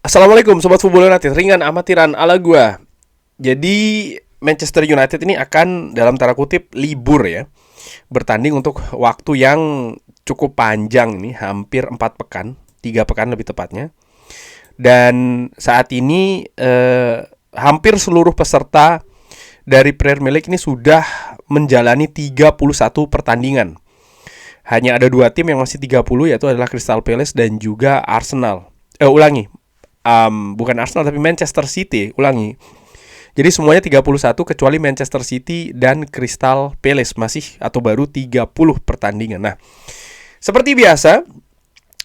Assalamualaikum Sobat Football United, ringan amatiran ala gua. Jadi Manchester United ini akan dalam tanda kutip libur ya, bertanding untuk waktu yang cukup panjang ini, hampir 4 pekan, 3 pekan lebih tepatnya. Dan saat ini hampir seluruh peserta dari Premier League ini sudah menjalani 31 pertandingan. Hanya ada 2 tim yang masih 30, yaitu adalah Crystal Palace dan juga Arsenal. Bukan Arsenal tapi Manchester City, ulangi. Jadi semuanya 31 kecuali Manchester City dan Crystal Palace masih atau baru 30 pertandingan. Nah, seperti biasa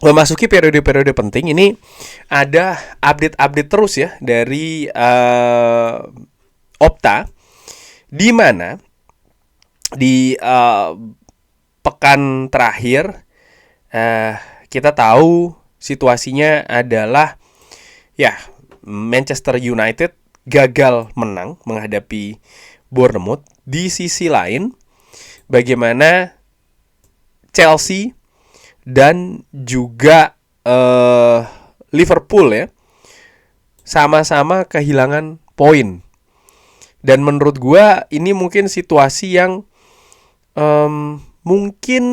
memasuki periode-periode penting ini ada update-update terus ya dari Opta, di mana di pekan terakhir kita tahu situasinya adalah ya, Manchester United gagal menang menghadapi Bournemouth. Di sisi lain, bagaimana Chelsea dan juga Liverpool ya sama-sama kehilangan poin. Dan menurut gua ini mungkin situasi yang mungkin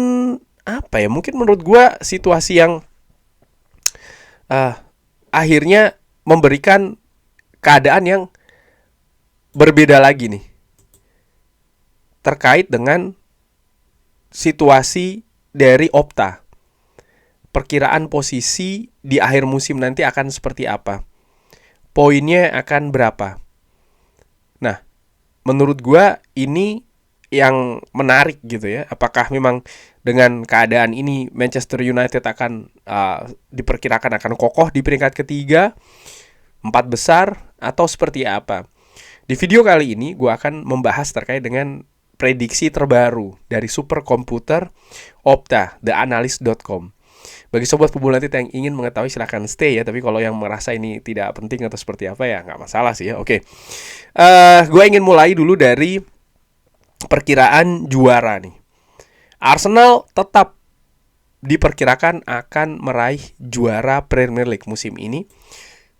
mungkin menurut gua situasi yang akhirnya memberikan keadaan yang berbeda lagi nih terkait dengan situasi dari Opta. Perkiraan posisi di akhir musim nanti akan seperti apa? Poinnya akan berapa? Nah, menurut gua ini yang menarik gitu ya. Apakah memang dengan keadaan ini Manchester United akan diperkirakan akan kokoh di peringkat ketiga, 4 besar, atau seperti apa? Di video kali ini gue akan membahas terkait dengan prediksi terbaru dari superkomputer Opta, theanalyst.com. Bagi sobat Football United yang ingin mengetahui silahkan stay ya. Tapi kalau yang merasa ini tidak penting atau seperti apa ya nggak masalah sih ya. Oke, gue ingin mulai dulu dari perkiraan juara nih. Arsenal tetap diperkirakan akan meraih juara Premier League musim ini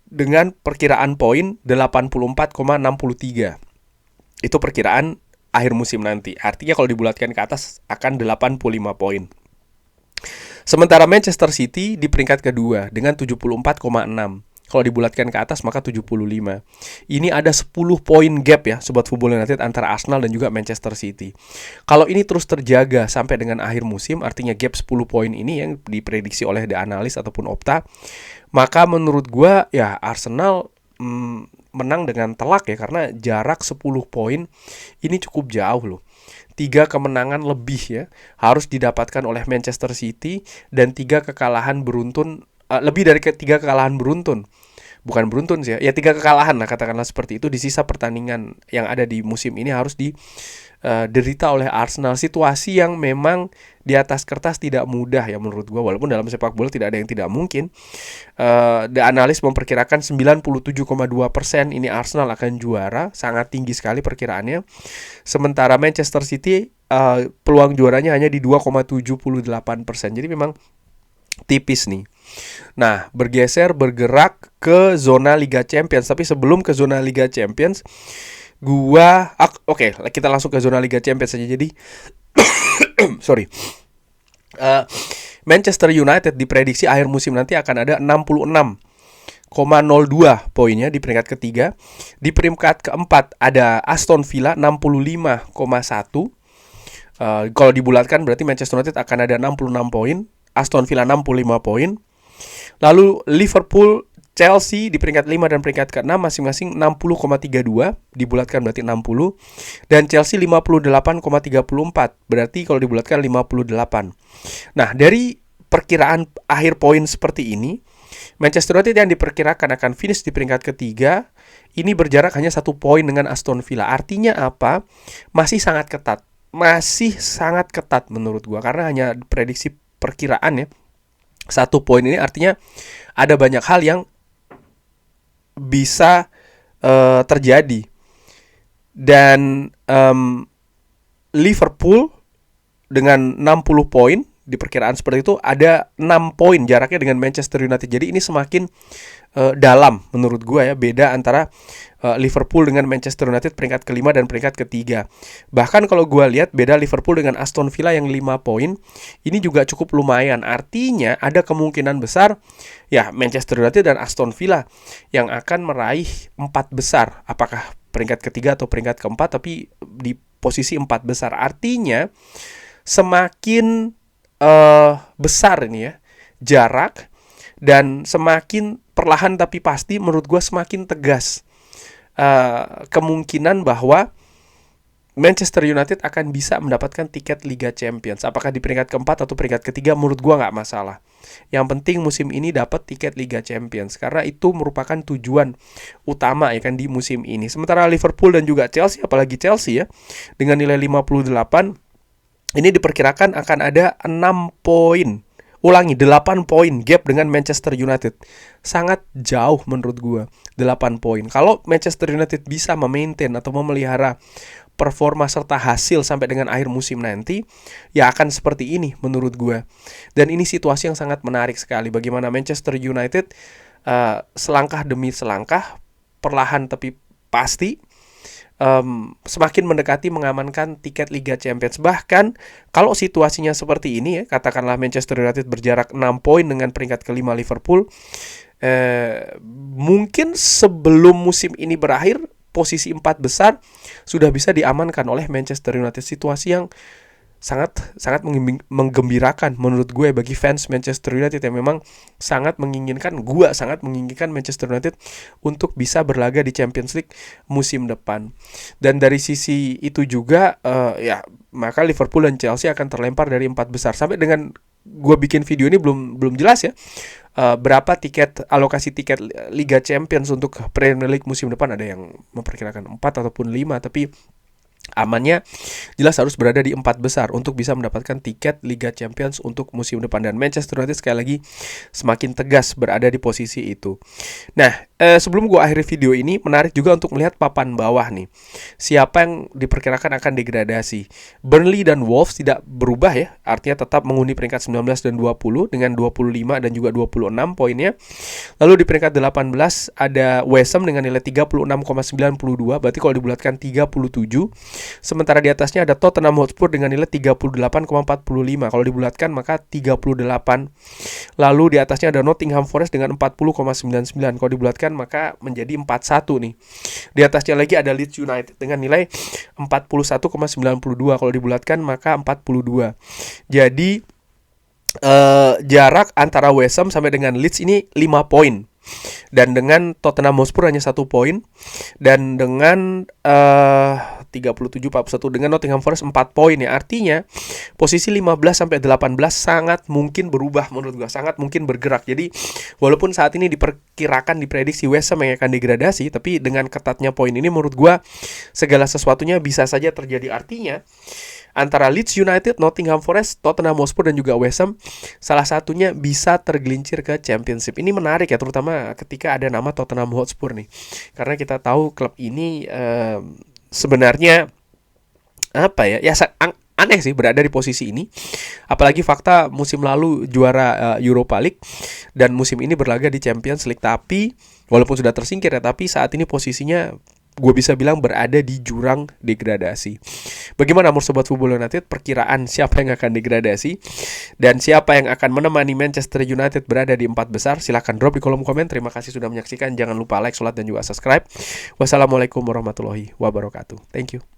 dengan perkiraan poin 84,63. Itu perkiraan akhir musim nanti. Artinya kalau dibulatkan ke atas akan 85 poin. Sementara Manchester City di peringkat kedua dengan 74,6. Kalau dibulatkan ke atas maka 75. Ini ada 10 poin gap ya Sobat Football United antara Arsenal dan juga Manchester City. Kalau ini terus terjaga sampai dengan akhir musim, artinya gap 10 poin ini yang diprediksi oleh The Analyst ataupun Opta, maka menurut gua ya Arsenal menang dengan telak ya, karena jarak 10 poin ini cukup jauh loh. 3 kemenangan lebih ya harus didapatkan oleh Manchester City dan 3 kekalahan beruntun, lebih dari 3 kekalahan beruntun. Bukan beruntun sih ya 3 kekalahan lah katakanlah seperti itu di sisa pertandingan yang ada di musim ini harus diderita oleh Arsenal. Situasi yang memang di atas kertas tidak mudah ya menurut gue, walaupun dalam sepak bola tidak ada yang tidak mungkin. The Analyst memperkirakan 97,2% ini Arsenal akan juara, sangat tinggi sekali perkiraannya. Sementara Manchester City peluang juaranya hanya di 2,78%. Jadi memang tipis nih. Nah, bergerak ke zona Liga Champions. Tapi sebelum ke zona Liga Champions, kita langsung ke zona Liga Champions saja. Jadi sorry. Manchester United diprediksi akhir musim nanti akan ada 66,02 poinnya di peringkat ketiga. Di peringkat keempat ada Aston Villa 65,1. Kalau dibulatkan berarti Manchester United akan ada 66 poin, Aston Villa 65 poin. Lalu Liverpool, Chelsea di peringkat 5 dan peringkat ke-6 masing-masing 60,32, dibulatkan berarti 60. Dan Chelsea 58,34, berarti kalau dibulatkan 58. Nah, dari perkiraan akhir poin seperti ini, Manchester United yang diperkirakan akan finish di peringkat ketiga, ini berjarak hanya 1 poin dengan Aston Villa. Artinya apa? Masih sangat ketat. Menurut gua, karena hanya prediksi perkiraan ya. 1 poin ini artinya ada banyak hal yang bisa terjadi. Dan Liverpool dengan 60 poin di perkiraan seperti itu ada 6 poin jaraknya dengan Manchester United. Jadi ini semakin dalam menurut gue ya, beda antara Liverpool dengan Manchester United peringkat kelima dan peringkat ketiga. Bahkan kalau gue lihat beda Liverpool dengan Aston Villa yang 5 poin, ini juga cukup lumayan. Artinya ada kemungkinan besar ya Manchester United dan Aston Villa yang akan meraih 4 besar. Apakah peringkat ketiga atau peringkat keempat, tapi di posisi 4 besar. Artinya semakin besar ini ya jarak, dan semakin perlahan tapi pasti menurut gue semakin tegas kemungkinan bahwa Manchester United akan bisa mendapatkan tiket Liga Champions. Apakah di peringkat keempat atau peringkat ketiga, menurut gue nggak masalah. Yang penting musim ini dapat tiket Liga Champions, karena itu merupakan tujuan utama ya kan di musim ini. Sementara Liverpool dan juga Chelsea, apalagi Chelsea ya, dengan nilai 58, ini diperkirakan akan ada 6 poin. Ulangi, 8 poin gap dengan Manchester United. Sangat jauh menurut gue, 8 poin. Kalau Manchester United bisa memaintain atau memelihara performa serta hasil sampai dengan akhir musim nanti, ya akan seperti ini menurut gue. Dan ini situasi yang sangat menarik sekali. Bagaimana Manchester United selangkah demi selangkah, perlahan tapi pasti, semakin mendekati mengamankan tiket Liga Champions. Bahkan kalau situasinya seperti ini ya, katakanlah Manchester United berjarak 6 poin dengan peringkat kelima Liverpool, mungkin sebelum musim ini berakhir posisi 4 besar sudah bisa diamankan oleh Manchester United. Situasi yang sangat menggembirakan menurut gue bagi fans Manchester United yang memang sangat menginginkan Manchester United untuk bisa berlaga di Champions League musim depan. Dan dari sisi itu juga ya maka Liverpool dan Chelsea akan terlempar dari 4 besar. Sampai dengan gue bikin video ini belum jelas ya berapa alokasi tiket Liga Champions untuk Premier League musim depan. Ada yang memperkirakan 4 ataupun 5, tapi amannya jelas harus berada di 4 besar untuk bisa mendapatkan tiket Liga Champions untuk musim depan. Dan Manchester United sekali lagi semakin tegas berada di posisi itu. Nah, sebelum gue akhiri video ini, menarik juga untuk melihat papan bawah nih. Siapa yang diperkirakan akan degradasi? Burnley dan Wolves tidak berubah ya, artinya tetap menghuni peringkat 19 dan 20 dengan 25 dan juga 26 poinnya. Lalu di peringkat 18 ada West Ham dengan nilai 36,92, berarti kalau dibulatkan 37. Sementara di atasnya ada Tottenham Hotspur dengan nilai 38,45. Kalau dibulatkan maka 38. Lalu di atasnya ada Nottingham Forest dengan 40,99. Kalau dibulatkan maka menjadi 41 nih. Di atasnya lagi ada Leeds United dengan nilai 41,92. Kalau dibulatkan maka 42. Jadi jarak antara West Ham sampai dengan Leeds ini 5 poin. Dan dengan Tottenham Hotspur hanya 1 poin. Dan dengan 37-41 dengan Nottingham Forest 4 poin ya. Artinya posisi 15 sampai 18 sangat mungkin berubah menurut gua, sangat mungkin bergerak. Jadi walaupun saat ini diprediksi West Ham yang akan degradasi, tapi dengan ketatnya poin ini menurut gua segala sesuatunya bisa saja terjadi. Artinya antara Leeds United, Nottingham Forest, Tottenham Hotspur dan juga West Ham, salah satunya bisa tergelincir ke Championship. Ini menarik ya, terutama ketika ada nama Tottenham Hotspur nih. Karena kita tahu klub ini sebenarnya aneh sih berada di posisi ini. Apalagi fakta musim lalu juara Europa League dan musim ini berlaga di Champions League. Tapi walaupun sudah tersingkir ya, tapi saat ini posisinya gue bisa bilang berada di jurang degradasi. Bagaimana Sobat Football United? Perkiraan siapa yang akan degradasi dan siapa yang akan menemani Manchester United berada di 4 besar? Silahkan drop di kolom komen. Terima kasih sudah menyaksikan. Jangan lupa like, share, dan juga subscribe. Wassalamualaikum warahmatullahi wabarakatuh. Thank you.